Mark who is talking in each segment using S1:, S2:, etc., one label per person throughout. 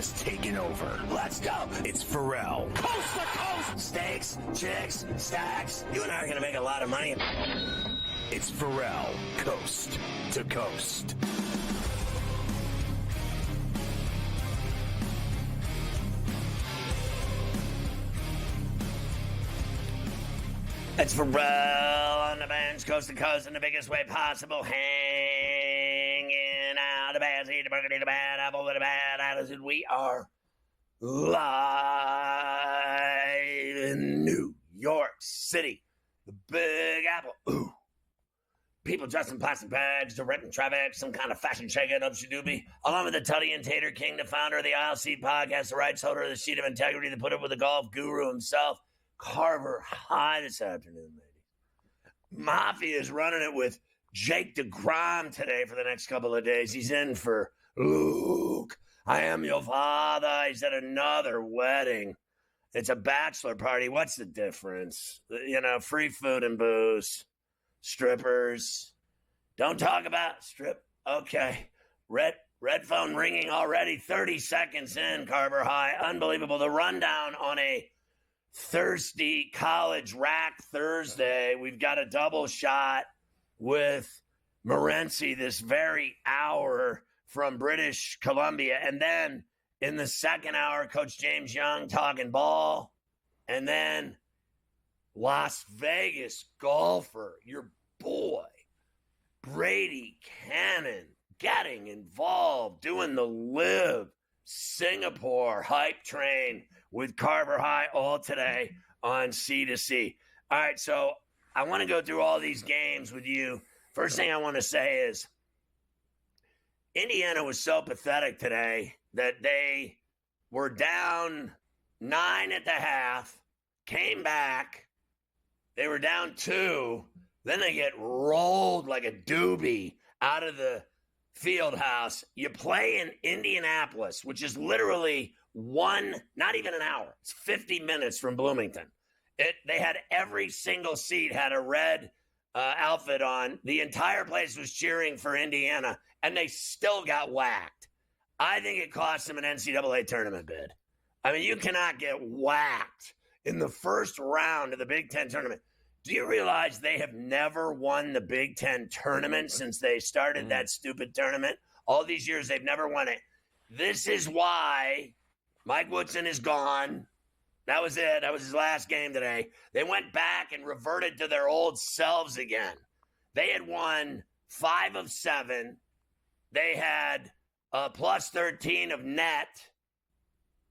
S1: has taken over. Let's go. It's Ferrall. Coast to coast. Steaks, chicks, stacks. You and I are going to make a lot of money. It's Ferrall. Coast to coast. It's Ferrall on the bench, coast to coast, in the biggest way possible, hanging out the bad seed, the burgundy, the bad apple, with the bad attitude. We are live in New York City, the Big Apple. Ooh. People dressed in plastic bags, directing traffic, some kind of fashion shaking up doobie. Along with the Tutty and Tater King, the founder of the Aisle Seat podcast, the rights holder of the Sheet of Integrity, the put up with the golf guru himself, Carver High this afternoon, ladies. Mafia is running it with Jake DeGrom today for the next couple of days. He's in for Luke. I am your father. He's at another wedding. It's a bachelor party. What's the difference? You know, free food and booze. Strippers. Don't talk about strip. Okay. Red phone ringing already. 30 seconds in, Carver High. Unbelievable. The rundown on a thirsty college rack Thursday. We've got a double shot with Morency this very hour from British Columbia. And then in the second hour, Coach James Young talking ball. And then Las Vegas golfer, your boy, Brady Cannon, getting involved, doing the live Singapore hype train with Carver High all today on C2C. All right, so I want to go through all these games with you. First thing I want to say is Indiana was so pathetic today that they were down 9 at the half, came back, they were down 2, then they get rolled like a doobie out of the field house. You play in Indianapolis, which is literally not even an hour. It's 50 minutes from Bloomington. They had every single seat had a red outfit on. The entire place was cheering for Indiana, and they still got whacked. I think it cost them an NCAA tournament bid. I mean, you cannot get whacked in the first round of the Big Ten tournament. Do you realize they have never won the Big Ten tournament since they started that stupid tournament? All these years, they've never won it. This is why Mike Woodson is gone. That was it. That was his last game today. They went back and reverted to their old selves again. They had won 5 of 7. They had a plus 13 of net,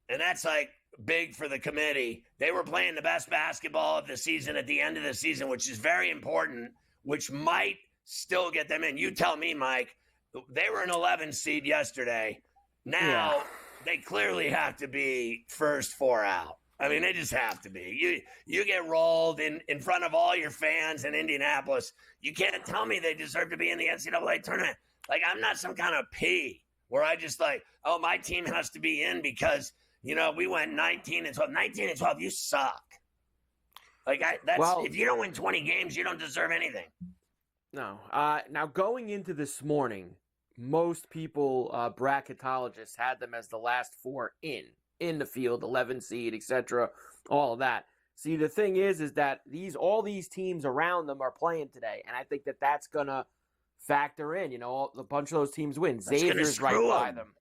S1: and that's like big for the committee. They were playing the best basketball of the season at the end of the season, which is very important, which might still get them in. You tell me, Mike. They were an 11 seed yesterday. Now they clearly have to be first 4 out. I mean, they just have to be. You get rolled in front of all your fans in Indianapolis. You can't tell me they deserve to be in the NCAA tournament. Like, I'm not some kind of P where I just like, oh, my team has to be in because – you know, we went 19 and 12. 19 and 12, you suck. Like, if you don't win 20 games, you don't deserve anything.
S2: No. Now, going into this morning, most people, bracketologists, had them as the last 4 in the field, 11 seed, etc., all of that. See, the thing is that all these teams around them are playing today, and I think that's going to factor in. You know, a bunch of those teams win. Xavier's right by them.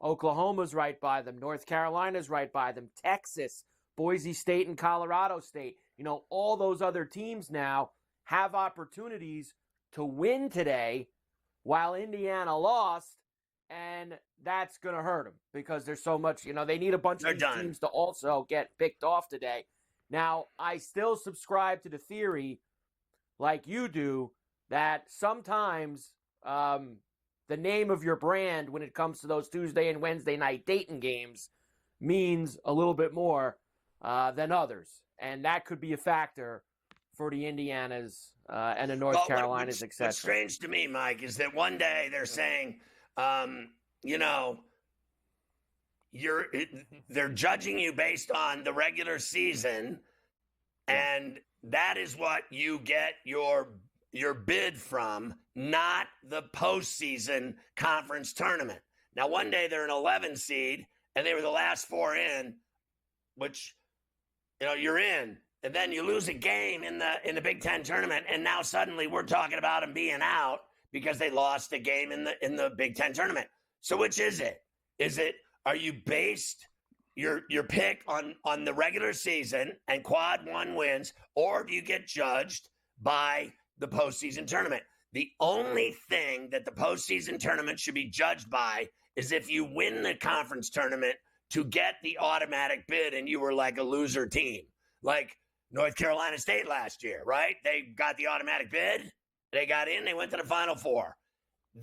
S2: Oklahoma's right by them. North Carolina's right by them. Texas, Boise State, and Colorado State. You know, all those other teams now have opportunities to win today while Indiana lost, and that's going to hurt them because there's so much, you know, they need a bunch of these teams to also get picked off today. Now, I still subscribe to the theory, like you do, that sometimes the name of your brand when it comes to those Tuesday and Wednesday night Dayton games means a little bit more than others. And that could be a factor for the Indianas and the North Carolinas, etc.
S1: What's strange to me, Mike, is that one day they're saying, you know, they're judging you based on the regular season, and that is what you get your bid from, not the postseason conference tournament. Now, one day they're an 11 seed, and they were the last 4 in, which, you're in, and then you lose a game in the Big Ten tournament, and now suddenly we're talking about them being out because they lost a game in the Big Ten tournament. So which is it? Are you based your pick on the regular season and quad 1 wins, or do you get judged by the postseason tournament? The only thing that the postseason tournament should be judged by is if you win the conference tournament to get the automatic bid and you were like a loser team, like North Carolina State last year, right? They got the automatic bid. They got in. They went to the Final Four.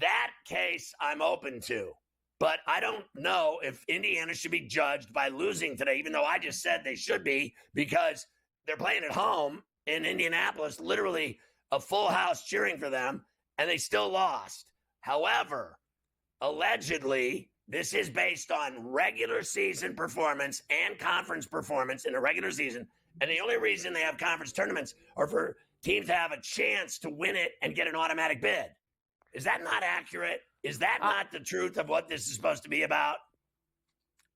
S1: That case I'm open to. But I don't know if Indiana should be judged by losing today, even though I just said they should be, because they're playing at home in Indianapolis, literally a full house cheering for them, and they still lost. However, allegedly, this is based on regular season performance and conference performance in a regular season. And the only reason they have conference tournaments are for teams to have a chance to win it and get an automatic bid. Is that not accurate? Is that not the truth of what this is supposed to be about?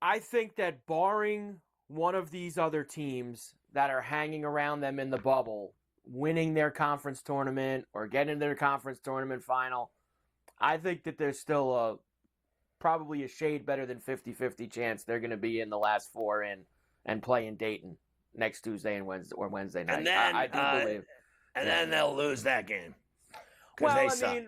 S2: I think that barring one of these other teams that are hanging around them in the bubble, winning their conference tournament or getting their conference tournament final, I think that there's still probably a shade better than 50-50 chance they're going to be in the last 4 in and play in Dayton next Tuesday and Wednesday night.
S1: And then,
S2: I do believe.
S1: And then they'll lose that game.
S2: Well,
S1: they suck.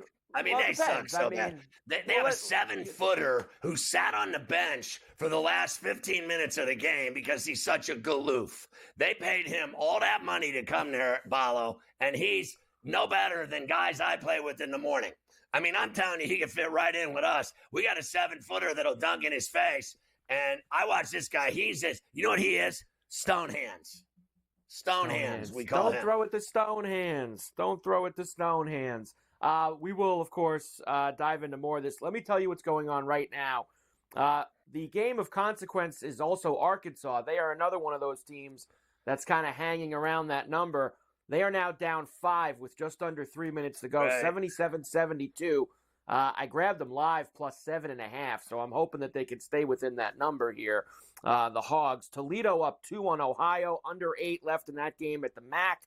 S1: They suck so bad. They have a 7-footer who sat on the bench for the last 15 minutes of the game because he's such a galoof. They paid him all that money to come there, Balo, and he's no better than guys I play with in the morning. I'm telling you, he can fit right in with us. We got a 7-footer that'll dunk in his face, and I watch this guy. He's just, you know what he is? Stone hands. Stone hands, we call him.
S2: Don't throw it to stone hands. Don't throw it to stone hands. We will, of course, dive into more of this. Let me tell you what's going on right now. The game of consequence is also Arkansas. They are another one of those teams that's kind of hanging around that number. They are now down 5 with just under 3 minutes to go, right. 77-72. I grabbed them live plus 7.5, so I'm hoping that they can stay within that number here. The Hogs. Toledo up 2 on Ohio, under 8 left in that game at the MAC.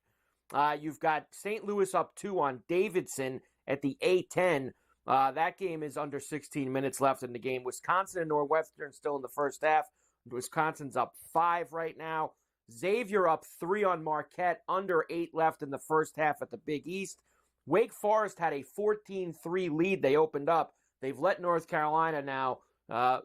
S2: You've got St. Louis up 2 on Davidson at the A-10. That game is under 16 minutes left in the game. Wisconsin and Northwestern still in the first half. Wisconsin's up 5 right now. Xavier up 3 on Marquette, under 8 left in the first half at the Big East. Wake Forest had a 14-3 lead. They opened up. They've let North Carolina now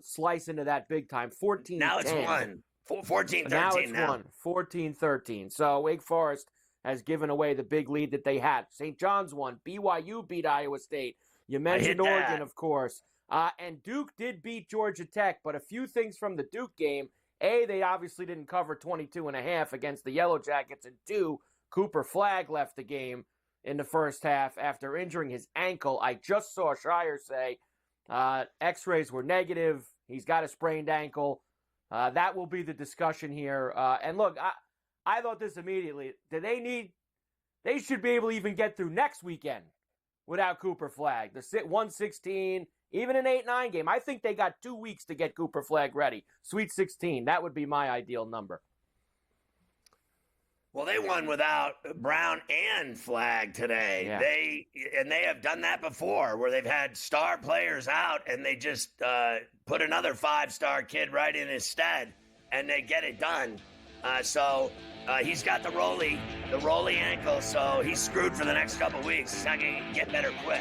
S2: slice into that big time. 14-10.
S1: Now it's 1. 14-13
S2: now. It's 1. 14-13. So Wake Forest has given away the big lead that they had. St. John's won. BYU beat Iowa State. You mentioned Oregon, of course. And Duke did beat Georgia Tech, but a few things from the Duke game. A, they obviously didn't cover 22.5 against the Yellow Jackets. And 2, Cooper Flagg left the game in the first half after injuring his ankle. I just saw Shire say x-rays were negative. He's got a sprained ankle. That will be the discussion here. And look, I thought this immediately. They should be able to even get through next weekend without Cooper Flagg. The 116, even an 8-9 game. I think they got 2 weeks to get Cooper Flagg ready. Sweet 16, that would be my ideal number.
S1: Well, they won without Brown and Flagg today. Yeah. They have done that before, where they've had star players out and they just put another 5-star kid right in his stead, and they get it done. So he's got the rolly ankle, so he's screwed for the next couple weeks. He's not going to get better quick.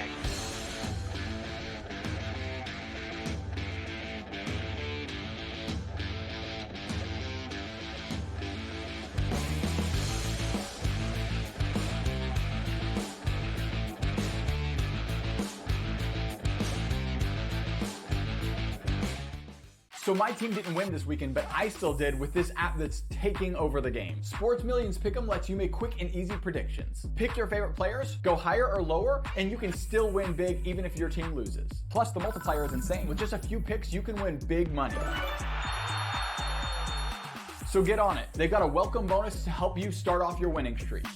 S3: So my team didn't win this weekend, but I still did with this app that's taking over the game. Sports Millions Pick'em lets you make quick and easy predictions. Pick your favorite players, go higher or lower, and you can still win big even if your team loses. Plus, the multiplier is insane. With just a few picks, you can win big money. So get on it. They've got a welcome bonus to help you start off your winning streak.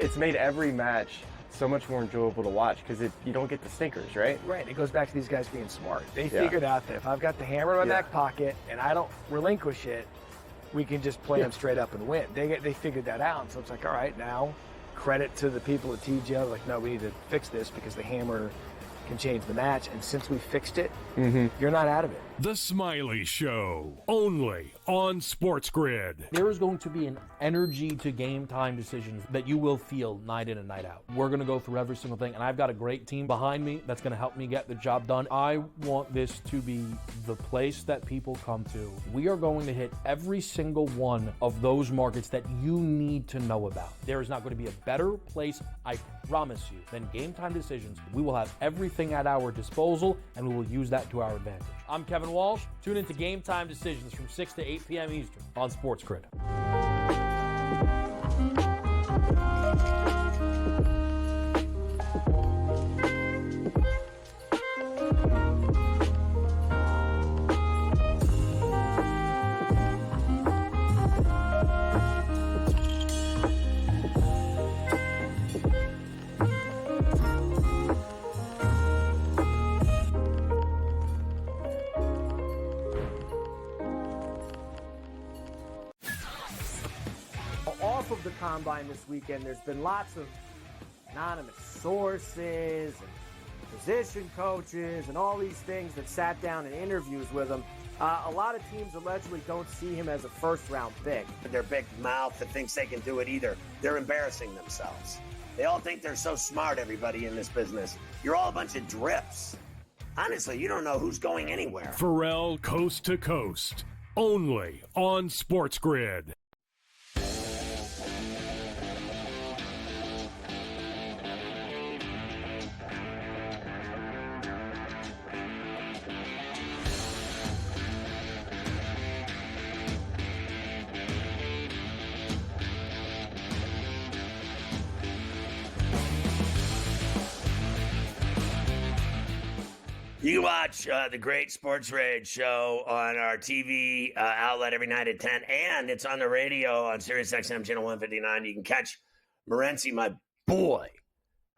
S4: it's made every match so much more enjoyable to watch because you don't get the stinkers, right?
S5: Right. It goes back to these guys being smart. They figured out that if I've got the hammer in my back pocket and I don't relinquish it, we can just play them straight up and win. They figured that out. So it's like, all right, now credit to the people at TGL. Like, no, we need to fix this because the hammer can change the match. And since we fixed it, you're not out of it.
S6: The Smiley Show, only on SportsGrid.
S7: There is going to be an energy to game time decisions that you will feel night in and night out. We're going to go through every single thing, and I've got a great team behind me that's going to help me get the job done. I want this to be the place that people come to. We are going to hit every single one of those markets that you need to know about. There is not going to be a better place, I promise you, than game time decisions. We will have everything at our disposal, and we will use that to our advantage. I'm Kevin Walsh. Tune into Game Time Decisions from 6 to 8 p.m. Eastern on SportsGrid.
S2: Off of the combine this weekend, there's been lots of anonymous sources and position coaches and all these things that sat down in interviews with him. A lot of teams allegedly don't see him as a first-round pick.
S1: Their big mouth that thinks they can do it either. They're embarrassing themselves. They all think they're so smart, everybody in this business. You're all a bunch of drips. Honestly, you don't know who's going anywhere.
S6: Ferrall Coast to Coast, only on SportsGrid.
S1: You can watch the Great Sports Rage show on our TV outlet every night at 10, and it's on the radio on SiriusXM Channel 159. You can catch Morency, my boy,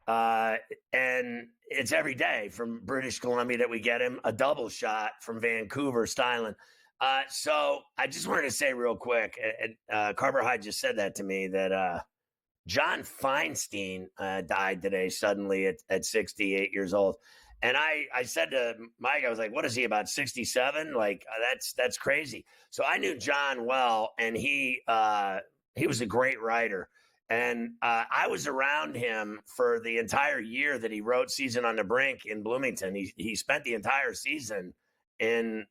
S1: and it's every day from British Columbia that we get him, a double shot from Vancouver, Styling. So I just wanted to say real quick, Carver Hyde just said that to me, that John Feinstein died today suddenly at 68 years old. And I said to Mike, I was like, what is he, about 67? Like, that's crazy. So I knew John well, and he was a great writer. And I was around him for the entire year that he wrote Season on the Brink in Bloomington. He spent the entire season in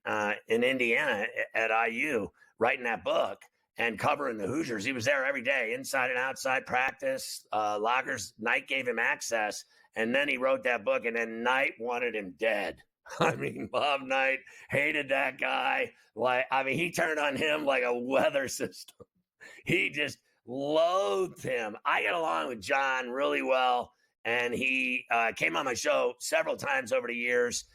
S1: Indiana at IU writing that book and covering the Hoosiers. He was there every day, inside and outside practice, lockers. Knight gave him access. And then he wrote that book, and then Knight wanted him dead. I mean, Bob Knight hated that guy. He turned on him like a weather system. He just loathed him. I get along with John really well, and he came on my show several times over the years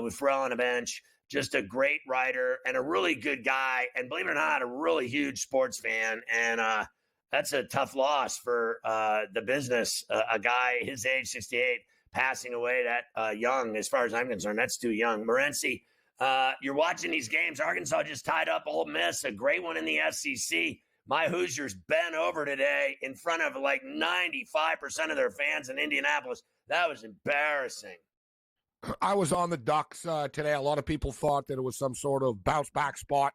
S1: with Ferrall on the bench. Just a great writer and a really good guy, and believe it or not, a really huge sports fan. And that's a tough loss for the business. A guy his age, 68, passing away that young, as far as I'm concerned. That's too young. Morency, you're watching these games. Arkansas just tied up Ole Miss, a great one in the SEC. My Hoosiers bent over today in front of like 95% of their fans in Indianapolis. That was embarrassing.
S8: I was on the Ducks today. A lot of people thought that it was some sort of bounce-back spot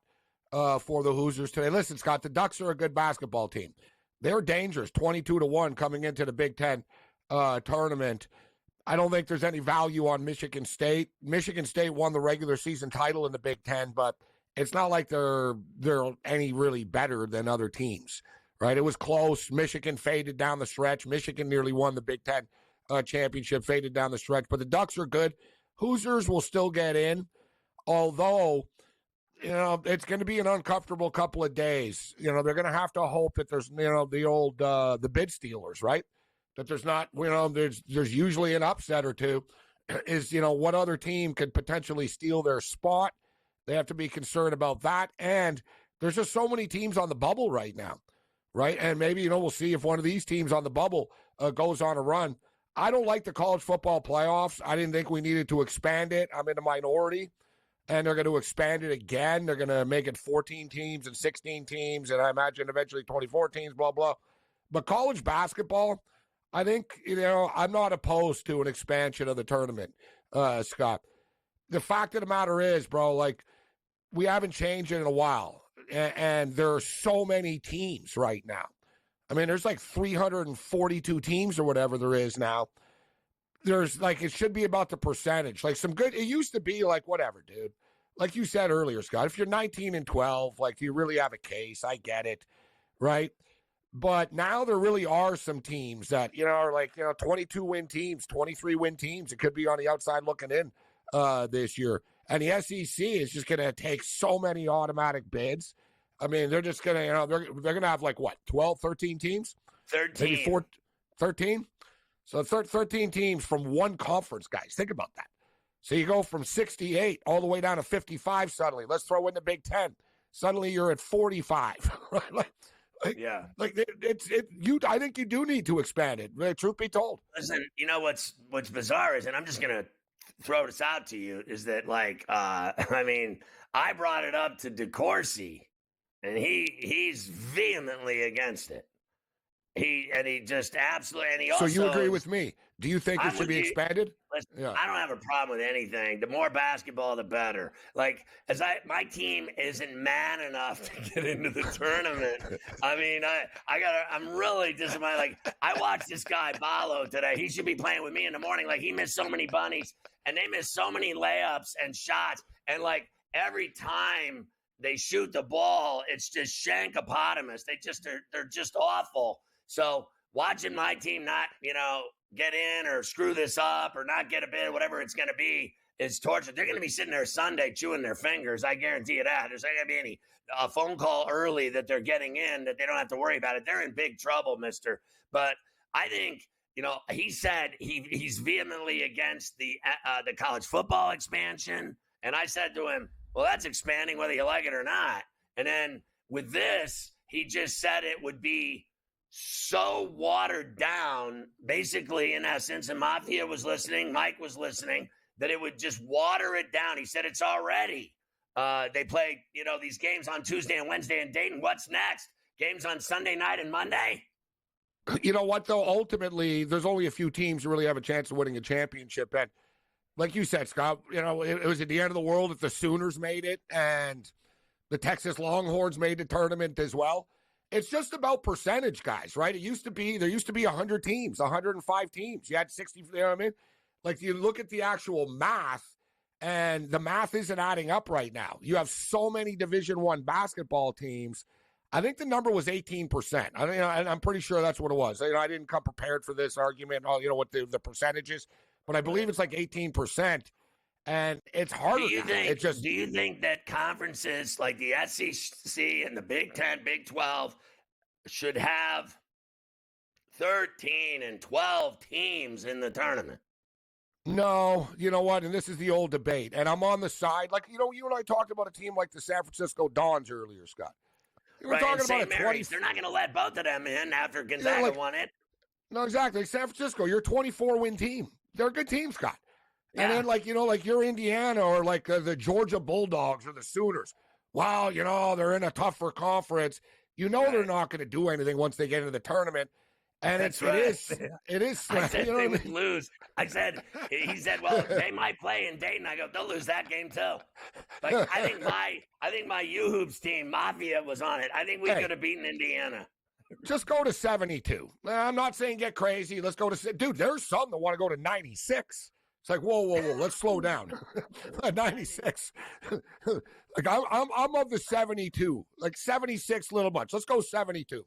S8: for the Hoosiers today. Listen, Scott, the Ducks are a good basketball team. They're dangerous, 22-1 coming into the Big Ten tournament. I don't think there's any value on Michigan State. Michigan State won the regular season title in the Big Ten, but it's not like they're any really better than other teams, right? It was close. Michigan faded down the stretch. Michigan nearly won the Big Ten championship, faded down the stretch. But the Ducks are good. Hoosiers will still get in, although it's going to be an uncomfortable couple of days. They're going to have to hope that there's, the old, the bid stealers, right? That there's not, there's usually an upset or two. Is, what other team could potentially steal their spot? They have to be concerned about that. And there's just so many teams on the bubble right now, right? And maybe, we'll see if one of these teams on the bubble goes on a run. I don't like the college football playoffs. I didn't think we needed to expand it. I'm in the minority, and they're going to expand it again. They're going to make it 14 teams and 16 teams, and I imagine eventually 24 teams, blah, blah. But college basketball, I think, I'm not opposed to an expansion of the tournament, Scott. The fact of the matter is, bro, we haven't changed it in a while, and there are so many teams right now. I mean, there's 342 teams or whatever there is now. There's it should be about the percentage. It used to be whatever, dude. Like you said earlier, Scott, if you're 19 and 12, you really have a case. I get it, right? But now there really are some teams that, are 22-win teams, 23-win teams. It could be on the outside looking in this year. And the SEC is just going to take so many automatic bids. I mean, they're just going to, they're going to have 12, 13 teams?
S1: 13.
S8: Maybe 13? So 13 teams from one conference, guys. Think about that. So you go from 68 all the way down to 55 suddenly. Let's throw in the Big Ten. Suddenly you're at 45. Right?
S1: Yeah.
S8: I think you do need to expand it. Truth be told.
S1: Listen, what's bizarre is, and I'm just going to throw this out to you, is that I brought it up to DeCourcy, and he's vehemently against it. He just absolutely, and he also.
S8: So you agree with me? Do you think it should be expanded?
S1: Listen,
S8: yeah.
S1: I don't have a problem with anything. The more basketball, the better. My team isn't man enough to get into the tournament. I mean, I'm really disappointed. I watched this guy Ballo today. He should be playing with me in the morning. He missed so many bunnies, and they missed so many layups and shots, and every time they shoot the ball, it's just shankopotamus. They're just awful. So watching my team not, get in or screw this up or not get a bid, whatever it's going to be, is torture. They're going to be sitting there Sunday chewing their fingers. I guarantee you that. There's not going to be any phone call early that they're getting in that they don't have to worry about it. They're in big trouble, mister. But I think, he said he's vehemently against the college football expansion. And I said to him, well, that's expanding whether you like it or not. And then with this, he just said it would be so watered down, basically, in essence, and Mafia was listening, Mike was listening, that it would just water it down. He said it's already. They play, these games on Tuesday and Wednesday in Dayton. What's next? Games on Sunday night and Monday?
S8: You know what, though? Ultimately, there's only a few teams who really have a chance of winning a championship. And like you said, Scott, it was at the end of the world if the Sooners made it and the Texas Longhorns made the tournament as well. It's just about percentage, guys, right? There used to be 100 teams, 105 teams. You had 60, you know what I mean? You look at the actual math, and the math isn't adding up right now. You have so many Division I basketball teams. I think the number was 18%. I'm pretty sure that's what it was. I didn't come prepared for this argument, what the percentage is, but I believe it's 18%. And it's harder.
S1: Do you think that conferences like the SEC and the Big 10, Big 12 should have 13 and 12 teams in the tournament?
S8: No, you know what? And this is the old debate. And I'm on the side. You and I talked about a team like the San Francisco Dons earlier, Scott.
S1: We're talking about They're not going to let both of them in after Gonzaga won it.
S8: No, exactly. San Francisco, you're a 24-win team. They're a good team, Scott. And then, you're Indiana or the Georgia Bulldogs or the Sooners. Wow, they're in a tougher conference. They're not going to do anything once they get into the tournament. And it is.
S1: I said they would lose. He said, well, they might play in Dayton. I go, they'll lose that game too. I think my U-Hoops team, Mafia, was on it. I think we could have beaten Indiana.
S8: Just go to 72. I'm not saying get crazy. Let's go to, dude, there's some that want to go to 96. It's whoa, let's slow down. 96. I'm of the 72. 76, little much. Let's go 72.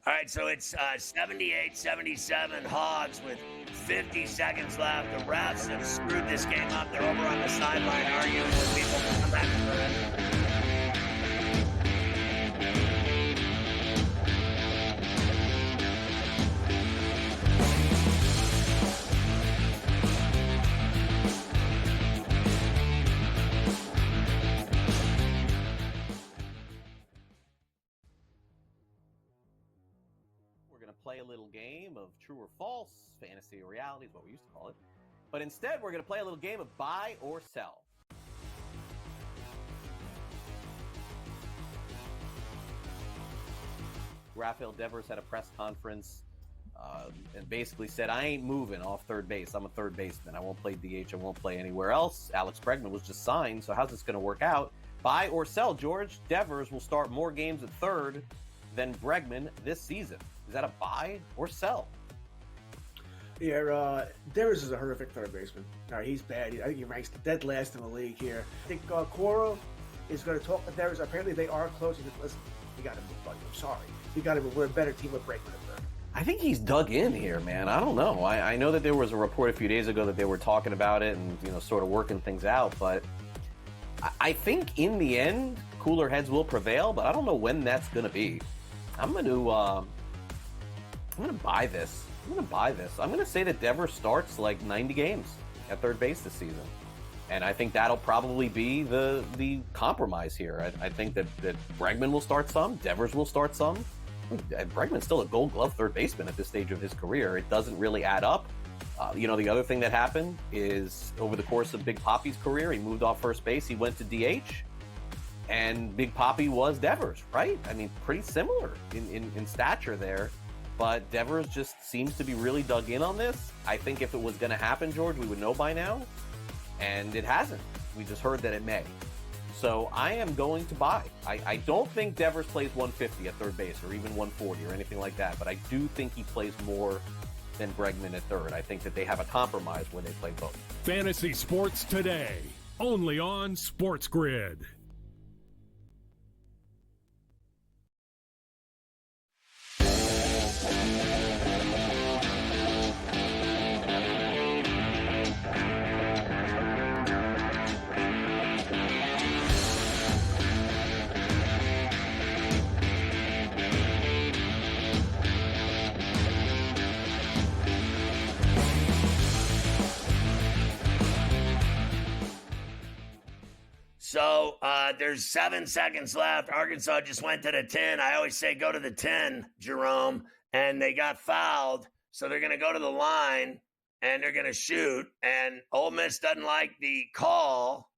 S1: All right, so it's 78-77 Hogs with 50 seconds left. The refs have screwed this game up. They're over on the sideline arguing with people. Come back.
S9: We're going to play a little game of true or false, fantasy or reality is what we used to call it. But instead, we're going to play a little game of buy or sell. Rafael Devers had a press conference and basically said, I ain't moving off third base. I'm a third baseman. I won't play DH. I won't play anywhere else. Alex Bregman was just signed, so how's this going to work out? Buy or sell, George? Devers will start more games at third than Bregman this season. Is that a buy or sell?
S10: Yeah, Devers is a horrific third baseman. All right, he's bad. I think he ranks dead last in the league here. I think Cora is going to talk to Devers. Apparently, they are close. He said, listen, you got to move, buddy. I'm sorry. You got to move. We're a better team with Bregman at third.
S9: I think he's dug in here, man. I don't know. I know that there was a report a few days ago that they were talking about it and, sort of working things out. But I think in the end, cooler heads will prevail. But I don't know when that's going to be. I'm going to buy this. I'm going to say that Devers starts like 90 games at third base this season. And I think that'll probably be the compromise here. I think that Bregman will start some, Devers will start some. Bregman's still a Gold Glove third baseman at this stage of his career. It doesn't really add up. The other thing that happened is over the course of Big Papi's career, he moved off first base, he went to DH, and Big Papi was Devers, right? I mean, pretty similar in stature there. But Devers just seems to be really dug in on this. I think if it was going to happen, George, we would know by now. And it hasn't. We just heard that it may. So I am going to buy. I don't think Devers plays 150 at third base or even 140 or anything like that. But I do think he plays more than Bregman at third. I think that they have a compromise when they play both.
S6: Fantasy Sports Today, only on SportsGrid.
S1: So there's 7 seconds left. Arkansas just went to the 10. I always say go to the 10, Jerome. And they got fouled. So they're going to go to the line and they're going to shoot. And Ole Miss doesn't like the call.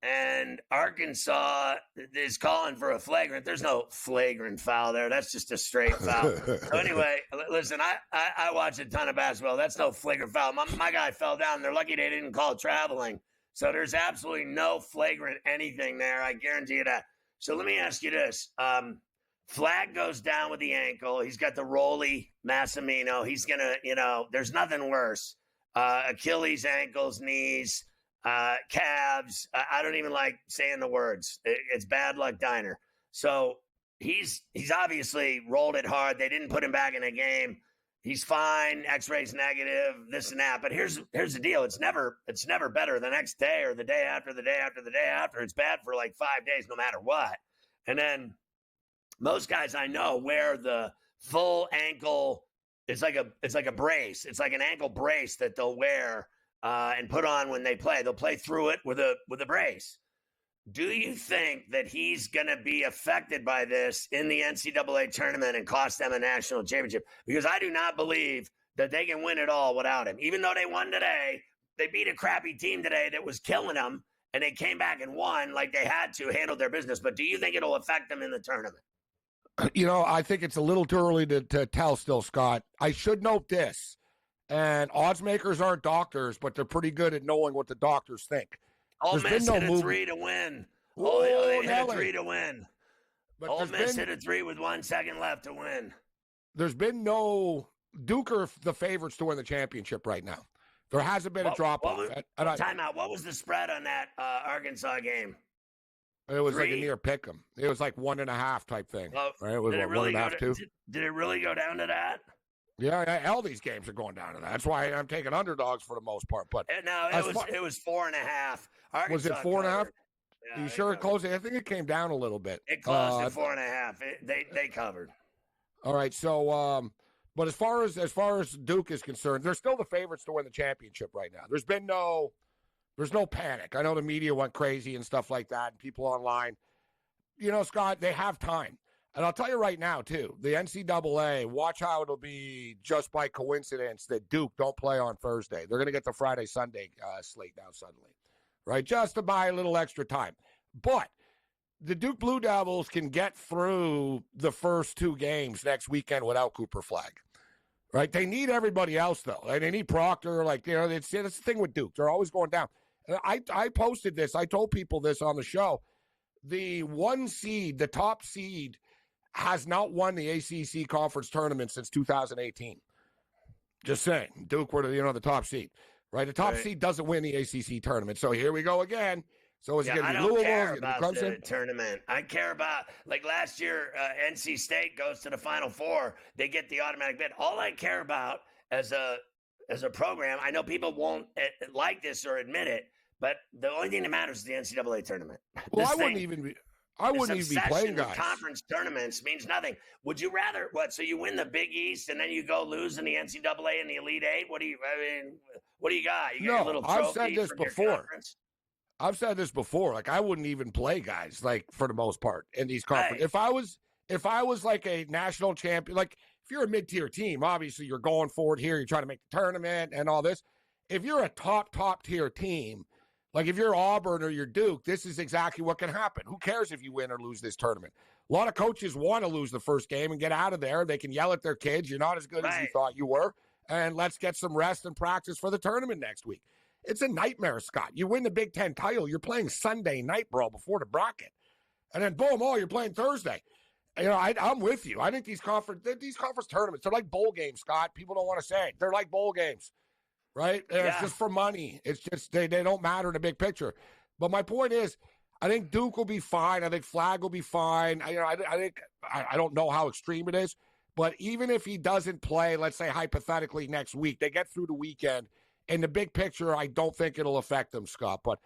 S1: And Arkansas is calling for a flagrant. There's no flagrant foul there. That's just a straight foul. So anyway, listen, I watch a ton of basketball. That's no flagrant foul. My guy fell down. They're lucky they didn't call traveling. So there's absolutely no flagrant anything there. I guarantee you that. So let me ask you this. Flag goes down with the ankle. He's got the Rolly Massimino. He's going to, there's nothing worse. Achilles, ankles, knees, calves. I don't even like saying the words. It's bad luck diner. So he's obviously rolled it hard. They didn't put him back in the game. He's fine. X-ray's negative, this and that. But here's the deal. It's never better the next day or the day after the day after the day after. It's bad for like 5 days no matter what. And then most guys I know wear the full ankle. It's like a brace. It's like an ankle brace that they'll wear and put on when they play. They'll play through it with a brace. Do you think that he's going to be affected by this in the NCAA tournament and cost them a national championship? Because I do not believe that they can win it all without him. Even though they won today, they beat a crappy team today that was killing them, and they came back and won like they had to, handle their business. But do you think it'll affect them in the tournament?
S8: I think it's a little too early to tell still, Scott. I should note this, and odds makers aren't doctors, but they're pretty good at knowing what the doctors think.
S1: Ole Miss hit a 3 to win. They hit a 3 to win.
S8: But
S1: Ole Miss hit a 3 with 1 second left to win.
S8: There's been no Duke are the favorites to win the championship right now. There hasn't been a drop-off.
S1: Timeout. What was the spread on that Arkansas game?
S8: It was 3? Like a near pick 'em. It was like 1.5 type thing. Right? It was
S1: did it really
S8: 1.5, 2.
S1: Did it really go down to that?
S8: Yeah, all these games are going down to that. That's why I'm taking underdogs for the most part. But
S1: no, it was 4.5. Arkansas
S8: was it 4.5?
S1: Yeah,
S8: you sure it closed? I think it came down a little bit.
S1: It closed at 4.5. They covered.
S8: All right, so but as far as Duke is concerned, they're still the favorites to win the championship right now. There's no panic. I know the media went crazy and stuff like that, and people online. Scott, they have time. And I'll tell you right now, too, the NCAA, watch how it'll be just by coincidence that Duke don't play on Thursday. They're going to get the Friday-Sunday slate now suddenly, right? Just to buy a little extra time. But the Duke Blue Devils can get through the first two games next weekend without Cooper Flagg, right? They need everybody else, though. And they need Proctor. It's the thing with Duke. They're always going down. And I posted this. I told people this on the show. The one seed, the top seed, has not won the ACC conference tournament since 2018. Just saying. Duke were the top seed, right? The top seed doesn't win the ACC tournament. So here we go again. So it's going to be Louisville. I don't care
S1: about the tournament. I care about, like last year, NC State goes to the Final Four. They get the automatic bid. All I care about as a program, I know people won't like this or admit it, but the only thing that matters is the NCAA tournament.
S8: Well, I wouldn't even be playing guys.
S1: Conference tournaments means nothing. Would you rather so you win the Big East and then you go lose in the NCAA and the Elite Eight? What do you got? You got your little trophy.
S8: I've said this before. I've said this before. Like, I wouldn't even play guys, like, for the most part in these conferences. Hey. If I was like a national champion, like if you're a mid-tier team, obviously you're going forward here, you're trying to make the tournament and all this. If you're a top tier team, like if you're Auburn or you're Duke, this is exactly what can happen. Who cares if you win or lose this tournament? A lot of coaches want to lose the first game and get out of there. They can yell at their kids, you're not as good as you thought you were, and let's get some rest and practice for the tournament next week. It's a nightmare, Scott. You win the Big Ten title, you're playing Sunday night, bro, before the bracket. And then, boom, you're playing Thursday. I'm with you. I think these conference tournaments, they're like bowl games, Scott. People don't want to say it. They're like bowl games. Right? Yeah. It's just for money. It's just they don't matter in the big picture. But my point is, I think Duke will be fine. I think Flagg will be fine. I don't know how extreme it is, but even if he doesn't play, let's say hypothetically next week, they get through the weekend. In the big picture, I don't think it'll affect them, Scott. But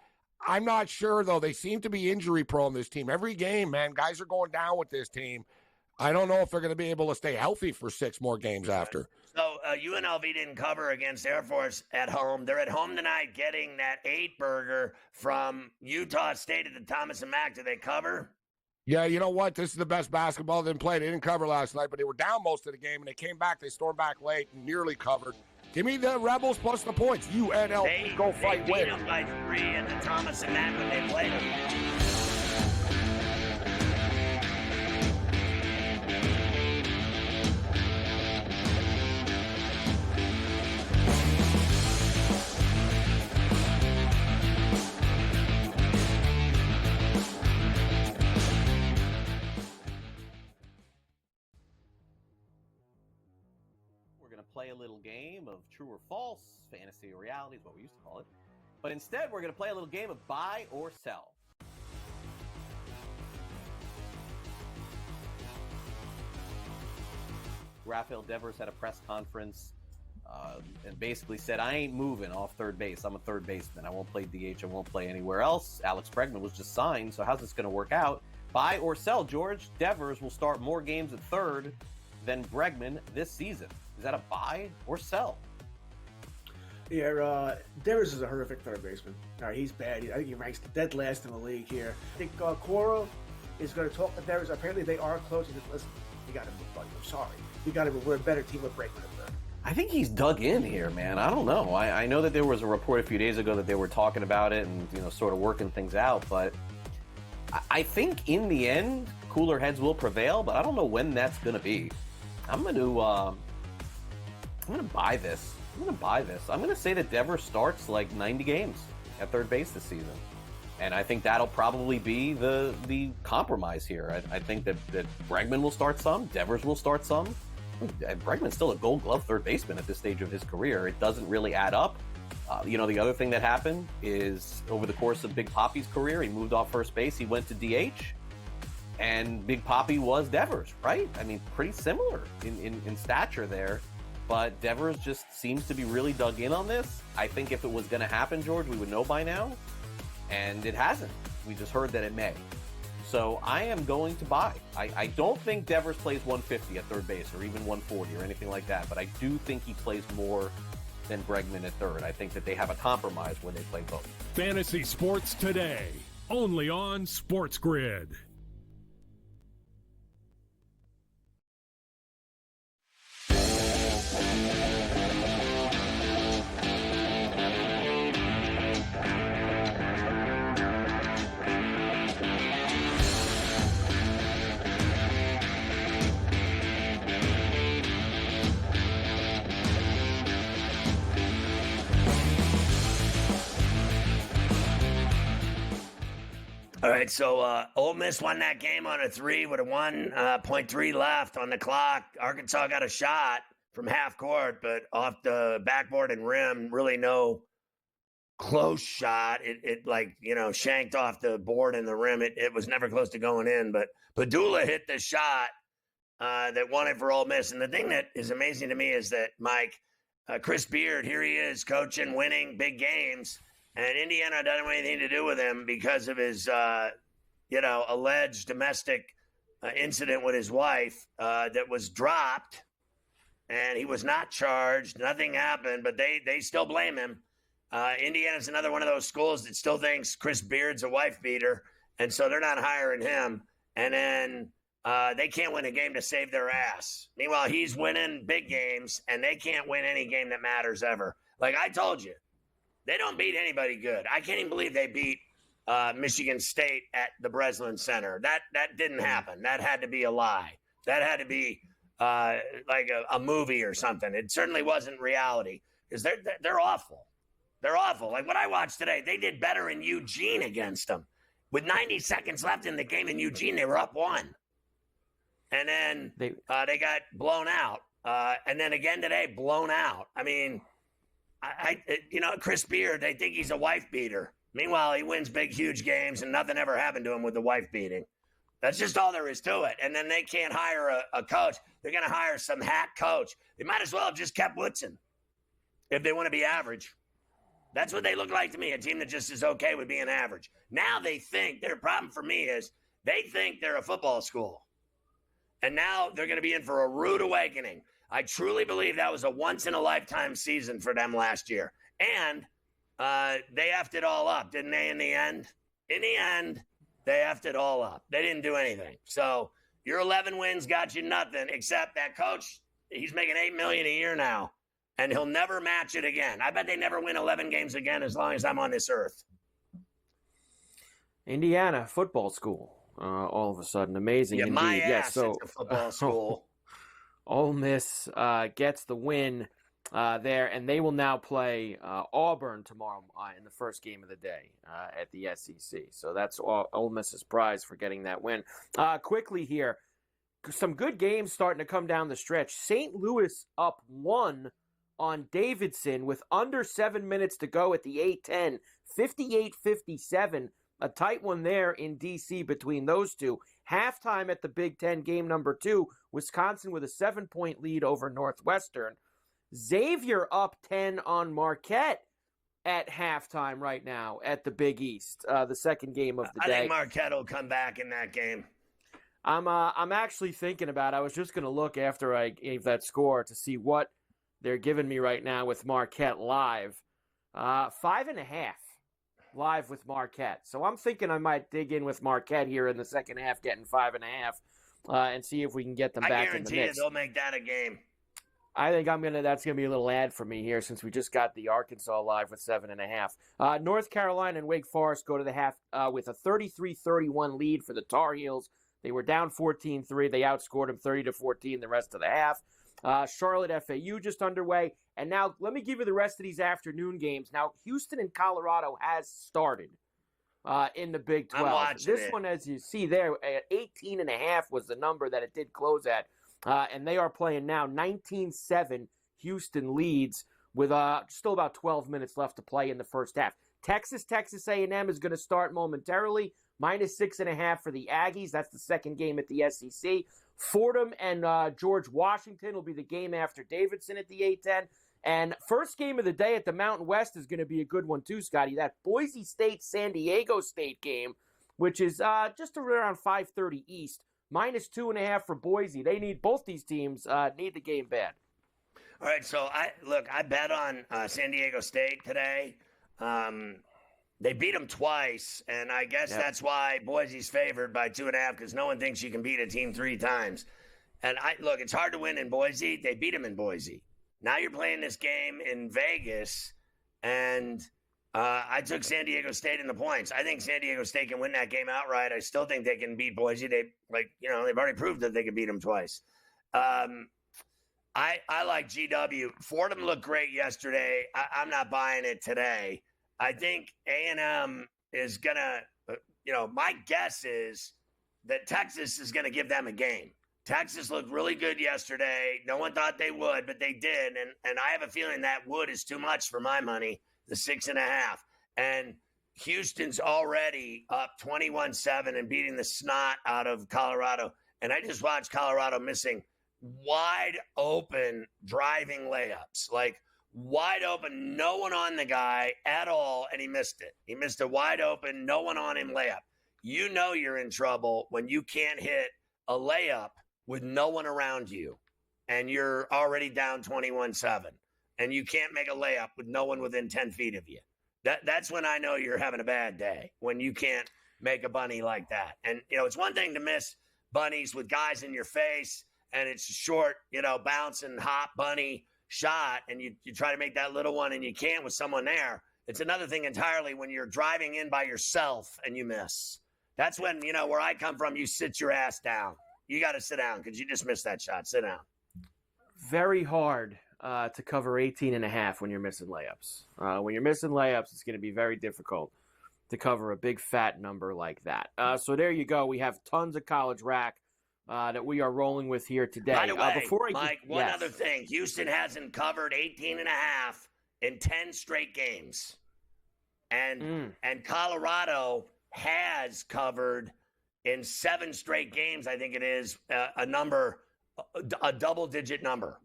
S8: I'm not sure, though. They seem to be injury prone, this team. Every game, man, guys are going down with this team. I don't know if they're going to be able to stay healthy for 6 more games after.
S1: So UNLV didn't cover against Air Force at home. They're at home tonight getting that 8-burger from Utah State at the Thomas and Mack. Do they cover?
S8: Yeah, you know what? This is the best basketball they've played. They didn't cover last night, but they were down most of the game, and they came back. They stormed back late and nearly covered. Give me the Rebels plus the points. UNLV, go fight,
S1: win. They beat
S8: them
S1: by 3 at the Thomas and Mack when they played them.
S9: Play a little game of true or false, fantasy or reality is what we used to call it. But instead, we're going to play a little game of buy or sell. Rafael Devers had a press conference and basically said, I ain't moving off third base. I'm a third baseman. I won't play DH. I won't play anywhere else. Alex Bregman was just signed, so how's this going to work out? Buy or sell, George? Devers will start more games at third than Bregman this season. Is that a buy or sell?
S10: Yeah, Devers is a horrific third baseman. He's bad. I think he ranks dead last in the league here. I think Cora is going to talk to Devers. Apparently they are close. He said, listen, you got to move, buddy. I'm sorry. You got to move. We're a better team with Bregman at third.
S9: I think he's dug in here, man. I don't know. I know that there was a report a few days ago that they were talking about it and, sort of working things out. But I think in the end, cooler heads will prevail. But I don't know when that's going to be. I'm going to buy this. I'm going to say that Devers starts like 90 games at third base this season. And I think that'll probably be the compromise here. I think that Bregman will start some. Devers will start some. Bregman's still a Gold Glove third baseman at this stage of his career. It doesn't really add up. The other thing that happened is over the course of Big Poppy's career, he moved off first base. He went to DH. And Big Poppy was Devers, right? I mean, pretty similar in stature there. But Devers just seems to be really dug in on this. I think if it was going to happen, George, we would know by now. And it hasn't. We just heard that it may. So I am going to buy. I don't think Devers plays 150 at third base or even 140 or anything like that. But I do think he plays more than Bregman at third. I think that they have a compromise when they play both.
S6: Fantasy Sports Today, only on SportsGrid.
S1: All right, so Ole Miss won that game on a 3 with a 1.3 left on the clock. Arkansas got a shot from half court, but off the backboard and rim, really no close shot. It shanked off the board and the rim. It was never close to going in, but Padula hit the shot that won it for Ole Miss. And the thing that is amazing to me is that, Mike, Chris Beard, here he is coaching, winning big games, and Indiana doesn't have anything to do with him because of his, alleged domestic incident with his wife that was dropped, and he was not charged. Nothing happened, but they still blame him. Indiana's another one of those schools that still thinks Chris Beard's a wife beater, and so they're not hiring him. And then they can't win a game to save their ass. Meanwhile, he's winning big games, and they can't win any game that matters ever. Like I told you, they don't beat anybody good. I can't even believe they beat Michigan State at the Breslin Center. That didn't happen. That had to be a lie. That had to be like a movie or something. It certainly wasn't reality because they're awful. They're awful. Like what I watched today, they did better in Eugene against them. With 90 seconds left in the game in Eugene, they were up 1. And then they got blown out. And then again today, blown out. I mean, Chris Beard, they think he's a wife beater. Meanwhile, he wins big, huge games, and nothing ever happened to him with the wife beating. That's just all there is to it. And then they can't hire a coach. They're going to hire some hack coach. They might as well have just kept Woodson if they want to be average. That's what they look like to me, a team that just is okay with being average. Now they think, their problem for me is they think they're a football school. And now they're going to be in for a rude awakening. I truly believe that was a once-in-a-lifetime season for them last year. And they effed it all up, didn't they, in the end? In the end, they effed it all up. They didn't do anything. So your 11 wins got you nothing, except that coach, he's making $8 million a year now. And he'll never match it again. I bet they never win 11 games again as long as I'm on this earth.
S2: Indiana football school, all of a sudden. Amazing.
S1: Yeah,
S2: indeed.
S1: my ass,
S2: yes, so,
S1: it's a football school.
S2: Ole Miss gets the win there, and they will now play Auburn tomorrow in the first game of the day at the SEC. So that's Ole Miss's prize for getting that win. Quickly here, some good games starting to come down the stretch. St. Louis up 1 on Davidson with under 7 minutes to go at the 8-10, 58-57. A tight one there in D.C. between those two. Halftime at the Big Ten game number 2, Wisconsin with a 7-point lead over Northwestern. Xavier up 10 on Marquette at halftime right now at the Big East, the second game of the day.
S1: I think Marquette will come back in that game.
S2: I'm actually thinking about it. I was just going to look after I gave that score to see what they're giving me right now with Marquette live. 5.5 live with Marquette. So I'm thinking I might dig in with Marquette here in the second half, getting 5.5, and see if we can get them back in the mix.
S1: I guarantee you they'll make that a game.
S2: I think that's gonna be a little ad for me here since we just got the Arkansas live with 7.5. North Carolina and Wake Forest go to the half with a 33-31 lead for the Tar Heels. They were down 14-3. They outscored them 30-14 the rest of the half. Charlotte FAU just underway. And now let me give you the rest of these afternoon games. Now, Houston and Colorado has started in the Big 12. This one, as you see there, at 18.5 was the number that it did close at. And they are playing now 19-7. Houston leads with still about 12 minutes left to play in the first half. Texas A&M is going to start momentarily. -6.5 for the Aggies. That's the second game at the SEC. Fordham and George Washington will be the game after Davidson at the 8-10. And first game of the day at the Mountain West is going to be a good one too, Scotty. That Boise State-San Diego State game, which is just around 5:30 East. -2.5 for Boise. They need both these teams need the game bad.
S1: All right, so I bet on San Diego State today. They beat them twice, and I guess that's why Boise's favored by 2.5 because no one thinks you can beat a team 3 times. And it's hard to win in Boise. They beat them in Boise. Now you're playing this game in Vegas, and I took San Diego State in the points. I think San Diego State can win that game outright. I still think they can beat Boise. They've already proved that they can beat them twice. I like GW. Fordham looked great yesterday. I'm not buying it today. I think A&M is going to, my guess is that Texas is going to give them a game. Texas looked really good yesterday. No one thought they would, but they did. And I have a feeling that wood is too much for my money, the 6.5. And Houston's already up 21-7 and beating the snot out of Colorado. And I just watched Colorado missing wide open driving layups, like wide open, no one on the guy at all, and he missed it. He missed a wide open, no one on him layup. You know you're in trouble when you can't hit a layup with no one around you, and you're already down 21-7, and you can't make a layup with no one within 10 feet of you. That's when I know you're having a bad day, when you can't make a bunny like that. And, it's one thing to miss bunnies with guys in your face, and it's a short, bounce and hop bunny shot, and you try to make that little one and you can't with someone there. It's another thing entirely when you're driving in by yourself and you miss. That's when, where I come from, you sit your ass down. You got to sit down because you just missed that shot. Sit down.
S2: Very hard to cover 18.5 when you're missing layups. When you're missing layups, it's going to be very difficult to cover a big fat number like that. So there you go. We have tons of college rack that we are rolling with here today.
S1: By the way, Mike, one other thing. Houston hasn't covered 18.5 in 10 straight games. And Colorado has covered in 7 straight games, I think it is, a double-digit number.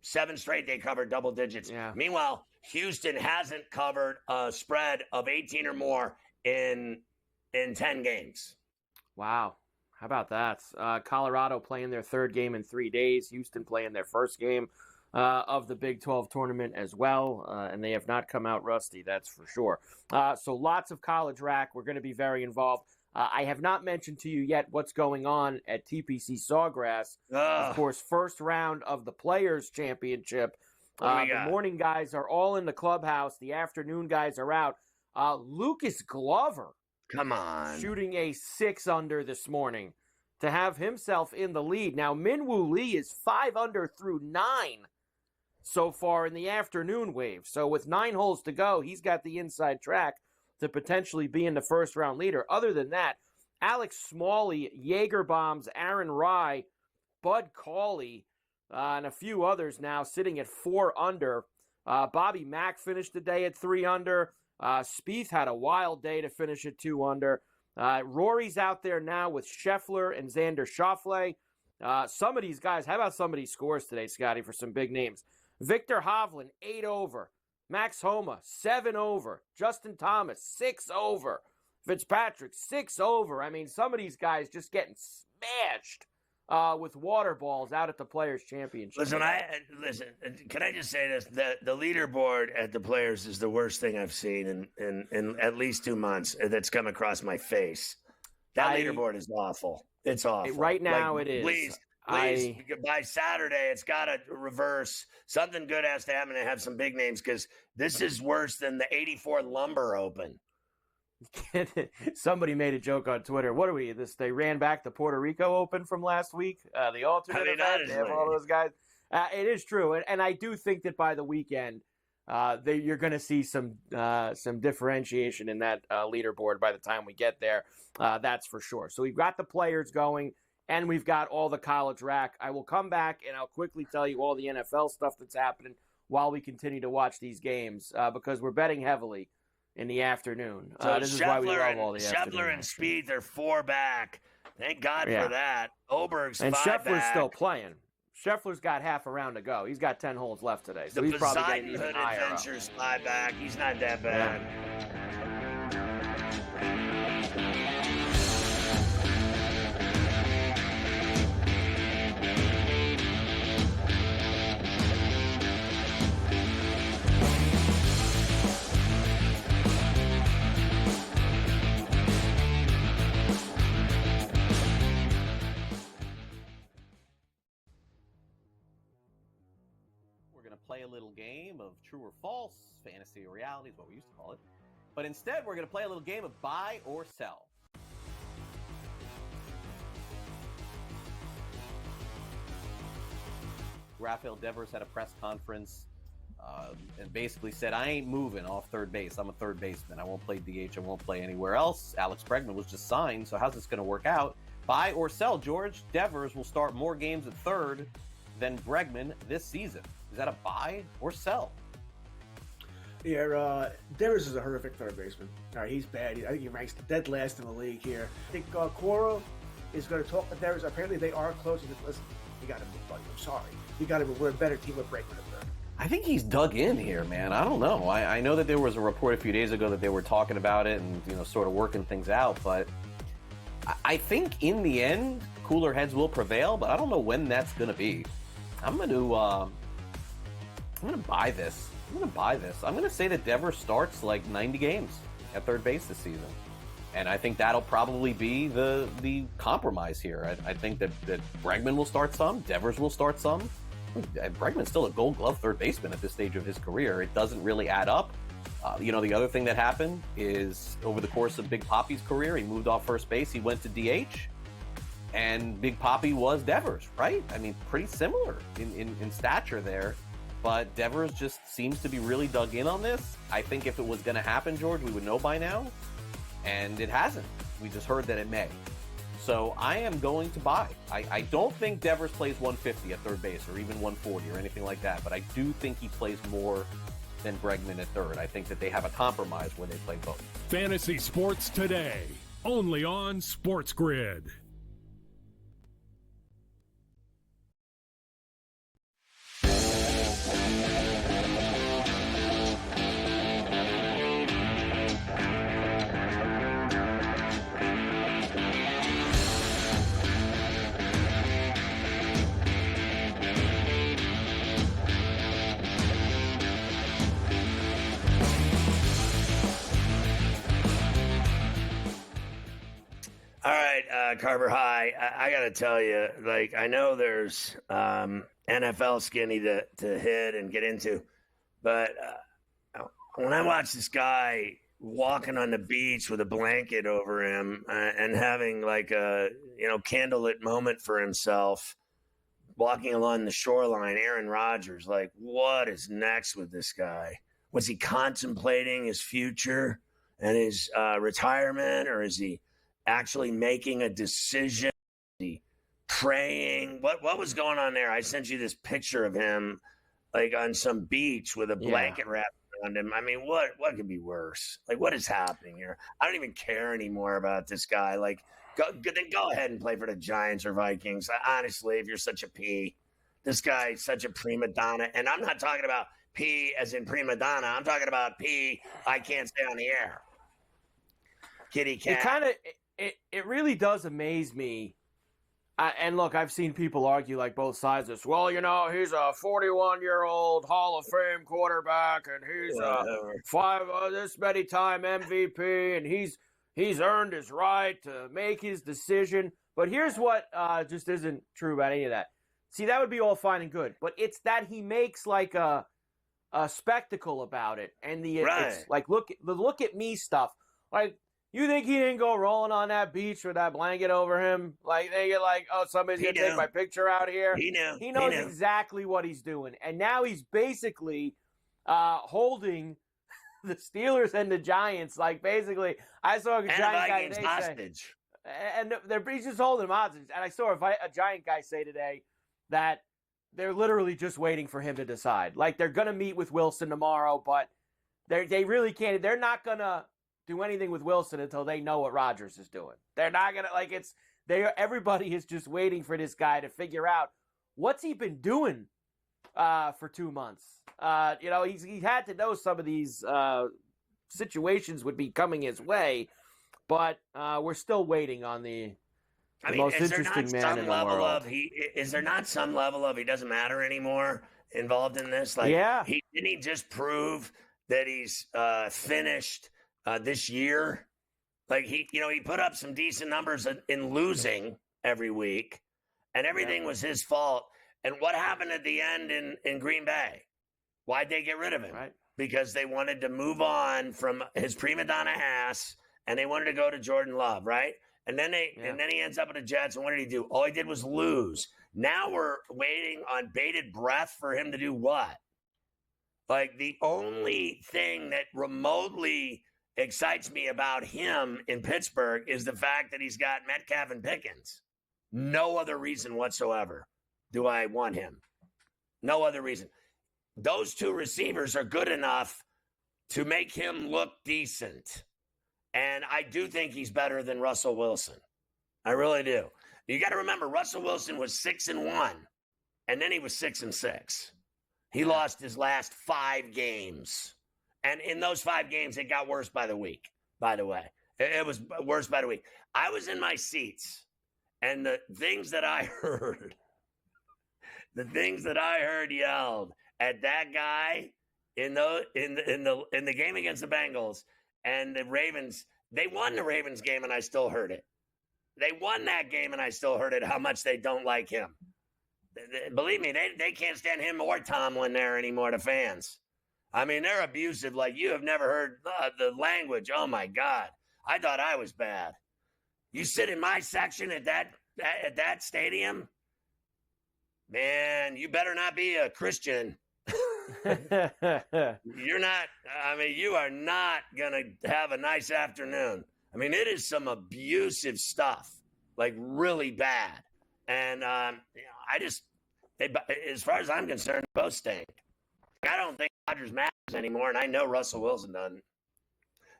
S1: 7 straight they covered double digits.
S2: Yeah.
S1: Meanwhile, Houston hasn't covered a spread of 18 or more in 10 games.
S2: Wow. How about that? Colorado playing their 3rd game in 3 days. Houston playing their 1st game of the Big 12 tournament as well. And they have not come out rusty, that's for sure. So lots of college rack. We're going to be very involved. I have not mentioned to you yet what's going on at TPC Sawgrass. Of course, first round of the Players' Championship. The morning guys are all in the clubhouse. The afternoon guys are out. Lucas Glover.
S1: Come on.
S2: Shooting a 6 under this morning to have himself in the lead. Now, Minwoo Lee is 5 under through 9 so far in the afternoon wave. So with 9 holes to go, he's got the inside track to potentially be in the first round leader. Other than that, Alex Smalley, Jaeger Bombs, Aaron Rye, Bud Cauley, and a few others now sitting at 4 under. Bobby Mack finished the day at 3 under. Spieth had a wild day to finish at 2 under. Rory's out there now with Scheffler and Xander Schauffele. Some of these guys, how about some of these scores today, Scotty, for some big names? Victor Hovland, 8 over. Max Homa, 7 over. Justin Thomas, 6 over. Fitzpatrick, 6 over. I mean, some of these guys just getting smashed with water balls out at the Players' Championship.
S1: Listen, can I just say this? The leaderboard at the Players is the worst thing I've seen in at least 2 months that's come across my face. That leaderboard is awful. It's awful.
S2: Right now it is.
S1: Please, by Saturday, it's got to reverse. Something good has to happen to have some big names because this is worse than the 84 Lumber Open.
S2: Somebody made a joke on Twitter. What are we? They ran back the Puerto Rico Open from last week. The alternate event. They have all those guys. It is true, and I do think that by the weekend, you're going to see some differentiation in that leaderboard by the time we get there. That's for sure. So we've got the Players going, and we've got all the college rack. I will come back and I'll quickly tell you all the NFL stuff that's happening while we continue to watch these games because we're betting heavily in the afternoon.
S1: So
S2: this is why we love all the
S1: Scheffler and Spieth are 4 back. Thank God for that. Oberg's 5 back.
S2: And Scheffler's still playing. Scheffler's got half a round to go. He's got 10 holes left today. So
S1: the
S2: he's probably
S1: Poseidon Hood Adventure's 5 back. He's not that bad.
S9: Play a little game of true or false, fantasy or reality is what we used to call it. But instead, we're going to play a little game of buy or sell. Rafael Devers had a press conference and basically said, I ain't moving off third base. I'm a third baseman. I won't play DH. I won't play anywhere else. Alex Bregman was just signed, so how's this going to work out? Buy or sell, George? Devers will start more games at third than Bregman this season. Is that a buy or sell?
S10: Yeah, Devers is a horrific third baseman. All right, he's bad. I think he ranks dead last in the league here. I think Cora is going to talk to Devers. Apparently, they are close. He said, listen, you got to move, buddy. I'm sorry. You got to move. We're a better team with Bregman at third.
S9: I think he's dug in here, man. I don't know. I know that there was a report a few days ago that they were talking about it and, sort of working things out, but I think in the end, cooler heads will prevail, but I don't know when that's going to be. I'm going to buy this. I'm going to say that Devers starts like 90 games at third base this season. And I think that'll probably be the compromise here. I think that Bregman will start some, Devers will start some. Bregman's still a Gold Glove third baseman at this stage of his career. It doesn't really add up. The other thing that happened is over the course of Big Papi's career, he moved off first base, he went to DH, and Big Papi was Devers, right? I mean, pretty similar in stature there. But Devers just seems to be really dug in on this. I think if it was going to happen, George, we would know by now. And it hasn't. We just heard that it may. So I am going to buy. I don't think Devers plays 150 at third base or even 140 or anything like that. But I do think he plays more than Bregman at third. I think that they have a compromise where they play both.
S6: Fantasy Sports Today, only on SportsGrid.
S1: All right, Carver High, I got to tell you, I know there's NFL skinny to hit and get into, but when I watch this guy walking on the beach with a blanket over him and having a candlelit moment for himself, walking along the shoreline, Aaron Rodgers, what is next with this guy? Was he contemplating his future and his retirement, or is he actually making a decision? Praying? What was going on there? I sent you this picture of him on some beach with a blanket wrapped around him. I mean, what could be worse? What is happening here? I don't even care anymore about this guy. Go ahead and play for the Giants or Vikings. Honestly, if you're such a P, this guy's such a prima donna. And I'm not talking about P as in prima donna. I'm talking about P I can't stay on the air. Kitty cat.
S2: It really does amaze me. And look, I've seen people argue both sides of this. Well, he's a 41-year-old Hall of Fame quarterback, and he's this many time MVP, and he's earned his right to make his decision. But here's what just isn't true about any of that. See, that would be all fine and good, but it's that he makes a spectacle about it, and it's look at me stuff. You think he didn't go rolling on that beach with that blanket over him? They get somebody's going to take my picture out here.
S1: He knew.
S2: He knows exactly what he's doing. And now he's basically holding the Steelers and the Giants. Basically, I saw a Giant guy today hostage. He's just holding them hostage. And I saw a Giant guy say today that they're literally just waiting for him to decide. They're going to meet with Wilson tomorrow, but they really can't. They're not going to do anything with Wilson until they know what Rodgers is doing. They're not gonna everybody is just waiting for this guy to figure out what's he been doing for 2 months. He had to know some of these situations would be coming his way, but we're still waiting on the most interesting man in the world.
S1: Is there not some level of he doesn't matter anymore involved in this?
S2: Yeah.
S1: Didn't he just prove that he's finished this year? He put up some decent numbers in losing every week, and everything was his fault. And what happened at the end in Green Bay? Why'd they get rid of him?
S2: Right.
S1: Because they wanted to move on from his prima donna ass, and they wanted to go to Jordan Love, right? And then he ends up with the Jets, and what did he do? All he did was lose. Now we're waiting on bated breath for him to do what? Like, the only thing that remotely excites me about him in Pittsburgh is the fact that he's got Metcalf and Pickens. No other reason whatsoever do I want him. No other reason. Those two receivers are good enough to make him look decent. And I do think he's better than Russell Wilson. I really do. You got to remember, Russell Wilson was 6-1, and then he was 6-6. He lost his last 5 games. And in those 5 games, it got worse by the week, by the way. It was worse by the week. I was in my seats, and the things that I heard yelled at that guy in the game against the Bengals and the Ravens. They won the Ravens game, and I still heard it. They won that game, and I still heard it, how much they don't like him. Believe me, they can't stand him or Tomlin there anymore, the fans. I mean, they're abusive like you have never heard the language. Oh, my God. I thought I was bad. You sit in my section at that stadium, man, you better not be a Christian. You're not. I mean, you are not going to have a nice afternoon. I mean, it is some abusive stuff, like really bad. And as far as I'm concerned, both stink. I don't think Rodgers matters anymore, and I know Russell Wilson doesn't.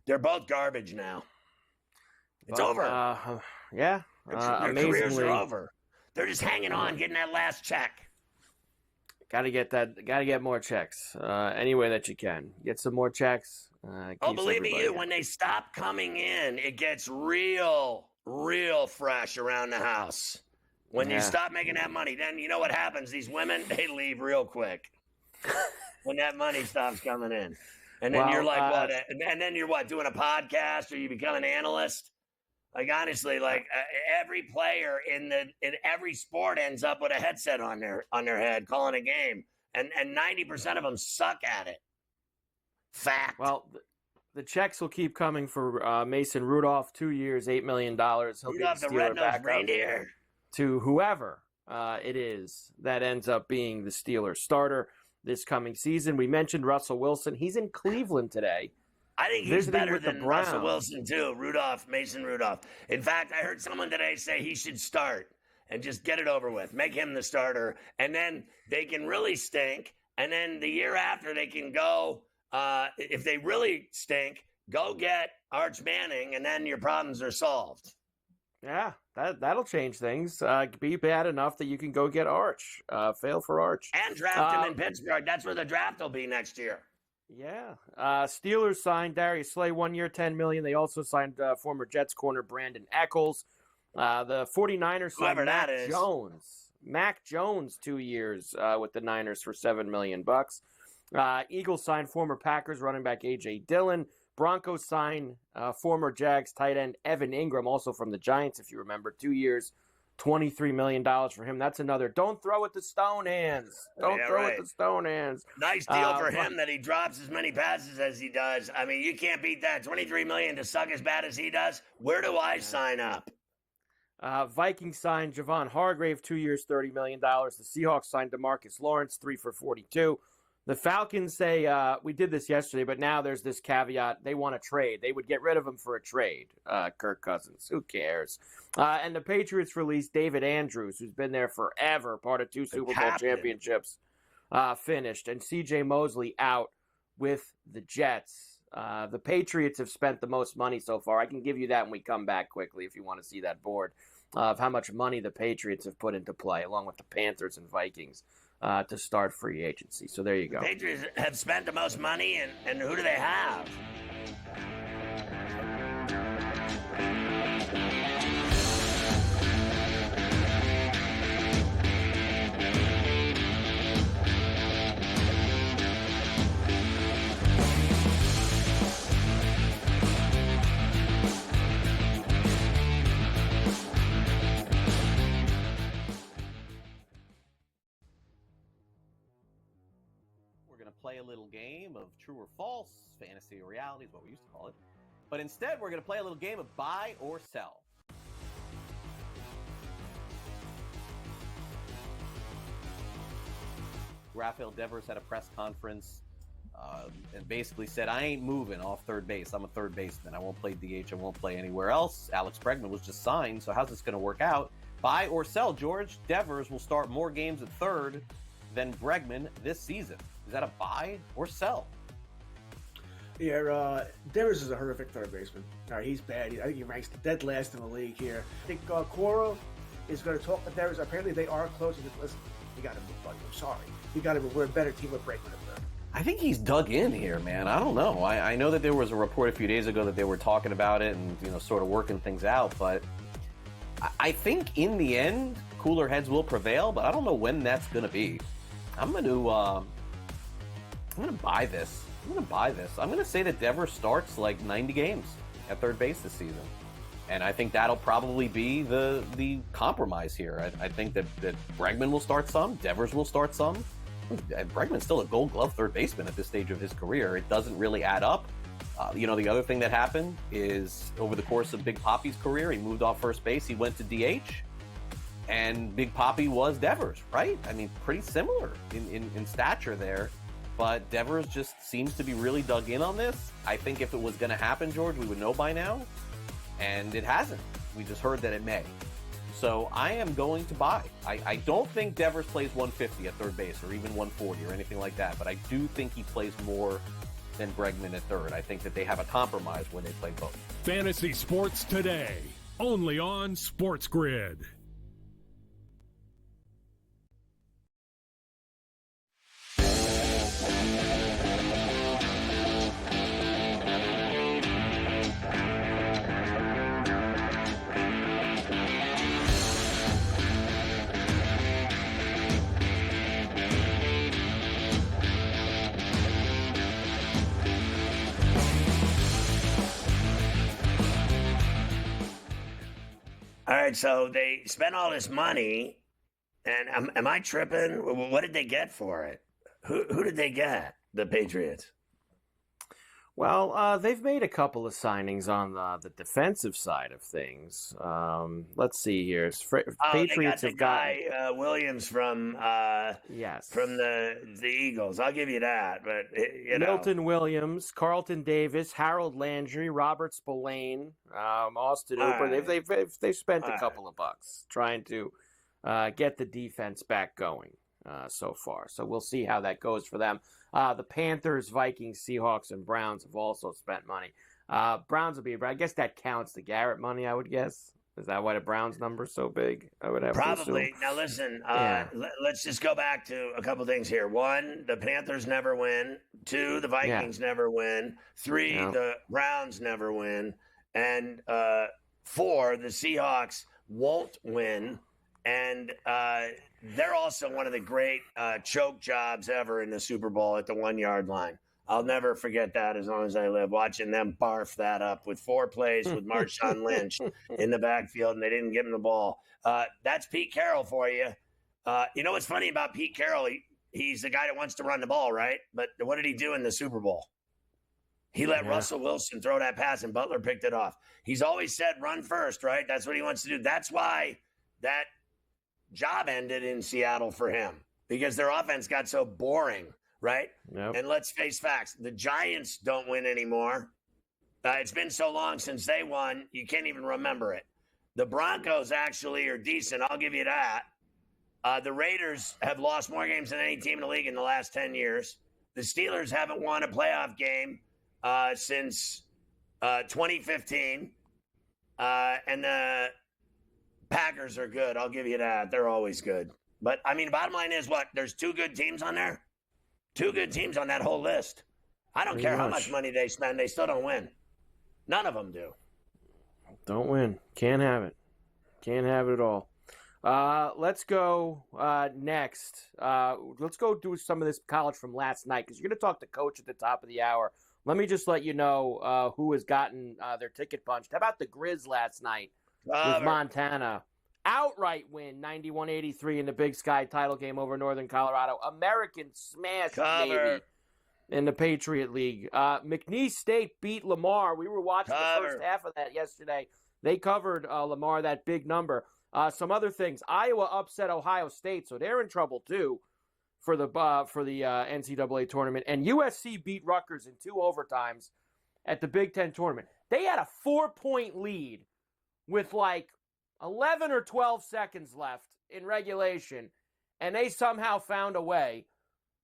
S1: They're both garbage now. It's over.
S2: Yeah.
S1: Their careers are over. They're just hanging on, getting that last check.
S2: Got to get more checks any way that you can. Get some more checks.
S1: Believe me, when they stop coming in, it gets real fresh around the house. When you stop making that money, then you know what happens? These women, they leave real quick when that money stops coming in. And then you're like, what? And then you're what, doing a podcast, or you become an analyst? Like, honestly, every player in every sport ends up with a headset on their head calling a game, and 90% of them suck at it. Fact.
S2: Well, the checks will keep coming for Mason Rudolph. 2 years, $8 million. He'll
S1: Rudolph, the red-nosed reindeer.
S2: To whoever it is that ends up being the Steelers starter this coming season. We mentioned Russell Wilson. He's in Cleveland today.
S1: I think he's better than Russell Wilson, too. Mason Rudolph. In fact, I heard someone today say he should start and just get it over with. Make him the starter. And then they can really stink. And then the year after, they can go, if they really stink, go get Arch Manning, and then your problems are solved.
S2: Yeah, that'll change things. Be bad enough that you can go get Arch. Fail for Arch.
S1: And draft him in Pittsburgh. That's where the draft will be next year.
S2: Yeah. Steelers signed Darius Slay 1 year, $10 million. They also signed former Jets corner Brandon Eccles. The 49ers signed Mac Jones. Mac Jones, 2 years with the Niners for $7 million. Eagles signed former Packers running back A.J. Dillon. Broncos signed former Jags tight end Evan Ingram, also from the Giants, if you remember. 2 years, $23 million for him. That's another. Don't throw with the stone hands. With the stone hands.
S1: Nice deal for him that he drops as many passes as he does. I mean, you can't beat that. $23 million to suck as bad as he does. Where do I sign up?
S2: Vikings signed Javon Hargrave, 2 years, $30 million. The Seahawks signed DeMarcus Lawrence, 3 for $42. The Falcons say, we did this yesterday, but now there's this caveat. They want a trade. They would get rid of him for a trade, Kirk Cousins. Who cares? And the Patriots released David Andrews, who's been there forever, part of 2 Super Bowl championships, finished. And C.J. Mosley out with the Jets. The Patriots have spent the most money so far. I can give you that when we come back quickly if you want to see that board of how much money the Patriots have put into play, along with the Panthers and Vikings. To start free agency. So there you go.
S1: The Patriots have spent the most money, and who do they have?
S9: Play a little game of true or false, fantasy or reality is what we used to call it. But instead, we're going to play a little game of buy or sell. Rafael Devers had a press conference and basically said, I ain't moving off third base. I'm a third baseman. I won't play DH. I won't play anywhere else. Alex Bregman was just signed, so how's this going to work out? Buy or sell, George? Devers will start more games at third than Bregman this season. Is that a buy or sell?
S10: Yeah, Devers is a horrific third baseman. He's bad. I think he ranks dead last in the league here. I think Cora is going to talk to Devers. Apparently, they are close. He said, listen, you got to move, buddy. I'm sorry. You got to move. We're a better team with Bregman at third.
S9: I think he's dug in here, man. I don't know. I know that there was a report a few days ago that they were talking about it and, sort of working things out. But I think in the end, cooler heads will prevail. But I don't know when that's going to be. I'm going to buy this. I'm going to say that Devers starts like 90 games at third base this season. And I think that'll probably be the compromise here. I think that Bregman will start some. Devers will start some. Bregman's still a Gold Glove third baseman at this stage of his career. It doesn't really add up. The other thing that happened is over the course of Big Papi's career, he moved off first base. He went to DH. And Big Papi was Devers, right? I mean, pretty similar in stature there. But Devers just seems to be really dug in on this. I think if it was going to happen, George, we would know by now. And it hasn't. We just heard that it may. So I am going to buy. I don't think Devers plays 150 at third base or even 140 or anything like that. But I do think he plays more than Bregman at third. I think that they have a compromise when they play both.
S6: Fantasy Sports Today, only on SportsGrid.
S1: All right, so they spent all this money, and am I tripping? What did they get for it? Who did they get? The Patriots.
S2: Well, they've made a couple of signings on the defensive side of things. Let's see here. Patriots
S1: they got the guy Williams from from the Eagles. I'll give you that. But
S2: Milton Williams, Carlton Davis, Harold Landry, Robert Spillane, Austin Hooper. They've spent a couple of bucks trying to get the defense back going so far. So we'll see how that goes for them. The Panthers, Vikings, Seahawks, and Browns have also spent money. Browns will be, but I guess that counts the Garrett money, I would guess. Is that why the Browns number is so big? I would have
S1: probably.
S2: To assume.
S1: Now listen, let's just go back to a couple things here. One, the Panthers never win. Two, the Vikings never win. Three, the Browns never win. And four, the Seahawks won't win. And they're also one of the great choke jobs ever in the Super Bowl at the 1 yard line. I'll never forget that as long as I live, watching them barf that up with 4 plays with Marshawn Lynch in the backfield, and they didn't give him the ball. That's Pete Carroll for you. You know what's funny about Pete Carroll? He's the guy that wants to run the ball, right? But what did he do in the Super Bowl? He let Russell Wilson throw that pass, and Butler picked it off. He's always said run first, right? That's what he wants to do. That's why that job ended in Seattle for him, because their offense got so boring, right? Yep. And let's face facts. The Giants don't win anymore. It's been so long since they won, you can't even remember it. The Broncos actually are decent. I'll give you that. The Raiders have lost more games than any team in the league in the last 10 years. The Steelers haven't won a playoff game since 2015. And the Packers are good. I'll give you that. They're always good. But, I mean, bottom line is what? There's 2 good teams on there? 2 good teams on that whole list. I don't care how much money they spend. They still don't win. None of them do.
S2: Don't win. Can't have it. Can't have it at all. Let's go next. Let's go do some of this college from last night, because you're going to talk to Coach at the top of the hour. Let me just let you know who has gotten their ticket punched. How about the Grizz last night? With Montana. Outright win, 91-83 in the Big Sky title game over Northern Colorado. American smash, baby, in the Patriot League. McNeese State beat Lamar. We were watching the first half of that yesterday. They covered Lamar, that big number. Some other things. Iowa upset Ohio State, so they're in trouble too. for the NCAA tournament, and USC beat Rutgers in 2 overtimes at the Big Ten tournament. They had a 4-point lead with like 11 or 12 seconds left in regulation, and they somehow found a way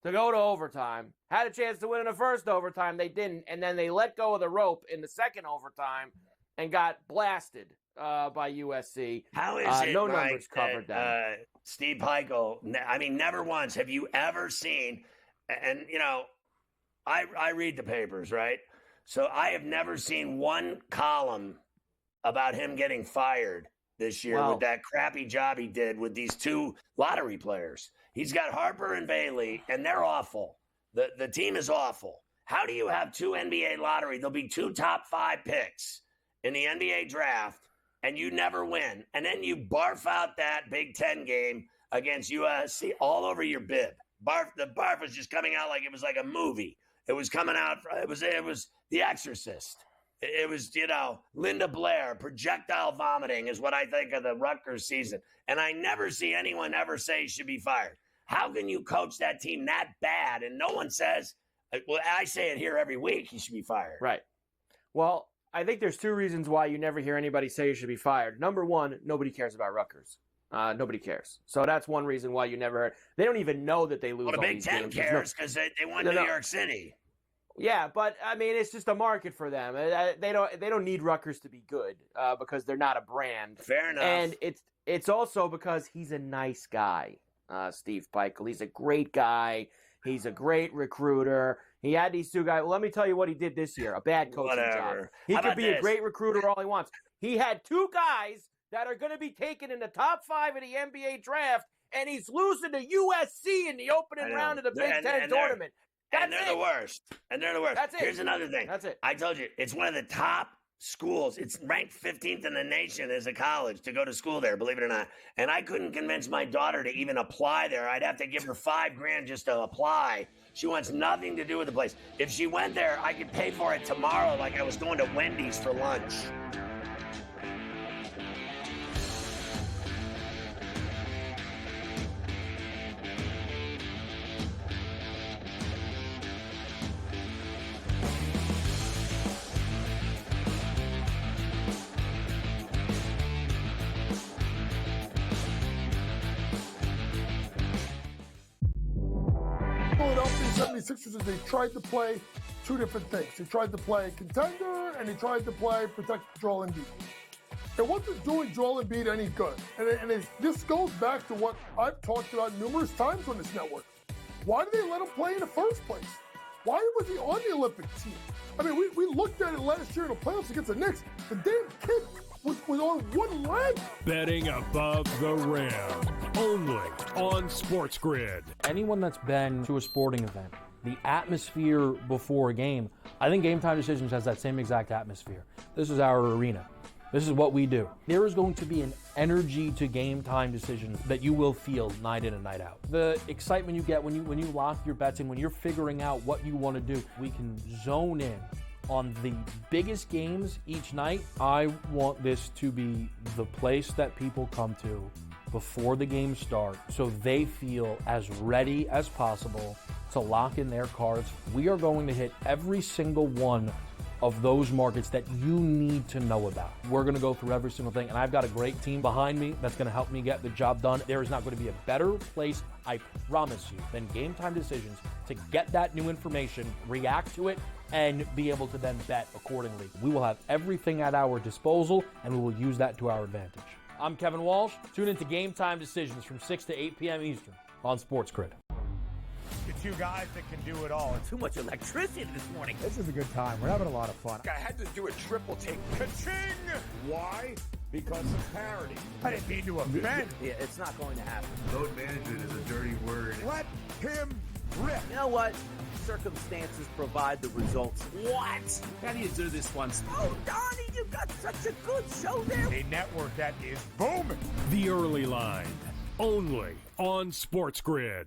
S2: to go to overtime. Had a chance to win in the first overtime, they didn't, and then they let go of the rope in the second overtime and got blasted by USC.
S1: How is it,
S2: no
S1: Mike,
S2: numbers covered that?
S1: Steve Peichel, I mean, never once have you ever seen, and, you know, I read the papers, right? So I have never seen one column about him getting fired this year with that crappy job he did with these 2 lottery players. He's got Harper and Bailey, and they're awful. The team is awful. How do you have 2 NBA lottery? There'll be 2 top 5 picks in the NBA draft, and you never win. And then you barf out that Big Ten game against USC all over your bib. The barf was just coming out like it was like a movie. It was coming out. It was The Exorcist. It was, you know, Linda Blair, projectile vomiting is what I think of the Rutgers season. And I never see anyone ever say he should be fired. How can you coach that team that bad? And no one says, well, I say it here every week, he should be fired.
S2: Right. Well, I think there's 2 reasons why you never hear anybody say he should be fired. Number one, nobody cares about Rutgers. Nobody cares. So that's one reason why you never heard. They don't even know that they lose all
S1: Big
S2: these
S1: Ten
S2: games.
S1: cares because they won New York City.
S2: Yeah, but I mean, it's just a market for them. They don't need Rutgers to be good because they're not a brand.
S1: Fair enough.
S2: And it's also because he's a nice guy, Steve Peichel. He's a great guy. He's a great recruiter. He had these 2 guys. Well, let me tell you what he did this year. A bad coaching job. He could be a great recruiter all he wants. He had 2 guys that are going to be taken in the top 5 of the NBA draft, and he's losing to USC in the opening round of the Big Ten tournament.
S1: And they're the worst.
S2: That's it.
S1: Here's another thing.
S2: That's it.
S1: I told you, it's one of the top schools. It's ranked 15th in the nation as a college to go to school there, believe it or not. And I couldn't convince my daughter to even apply there. I'd have to give her $5,000 just to apply. She wants nothing to do with the place. If she went there, I could pay for it tomorrow like I was going to Wendy's for lunch.
S11: Philadelphia 76ers, they tried to play 2 different things. They tried to play contender, and they tried to play protect Joel Embiid. It wasn't doing Joel Embiid any good. This goes back to what I've talked about numerous times on this network. Why did they let him play in the first place? Why was he on the Olympic team? I mean, we looked at it last year in the playoffs against the Knicks. The damn kid was on one leg.
S6: Betting above the rim. Only on SportsGrid.
S7: Anyone that's been to a sporting event, the atmosphere before a game, I think Game Time Decisions has that same exact atmosphere. This is our arena. This is what we do. There is going to be an energy to Game Time Decisions that you will feel night in and night out. The excitement you get when you lock your bets in, when you're figuring out what you want to do, we can zone in on the biggest games each night. I want this to be the place that people come to before the games start so they feel as ready as possible to lock in their cards. We are going to hit every single one of those markets that you need to know about. We're going to go through every single thing, and I've got a great team behind me that's going to help me get the job done. There is not going to be a better place, I promise you, than Game Time Decisions to get that new information, react to it, and be able to then bet accordingly. We will have everything at our disposal, and we will use that to our advantage. I'm Kevin Walsh. Tune into Game Time Decisions from 6 to 8 p.m. Eastern on SportsGrid.
S12: The 2 guys that can do it all.
S13: Too much electricity this morning.
S12: This is a good time. We're having a lot of fun.
S13: I had to do a triple take.
S12: Ka-ching! Why? Because of parity. I didn't mean to offend.
S13: Yeah, it's not going to happen.
S14: Load management is a dirty word.
S12: Let him rip.
S13: You know what? Circumstances provide the results. What?
S14: How do you do this once?
S13: Oh, Donnie, you've got such a good show there.
S12: A network that is booming.
S6: The Early Line, only on SportsGrid.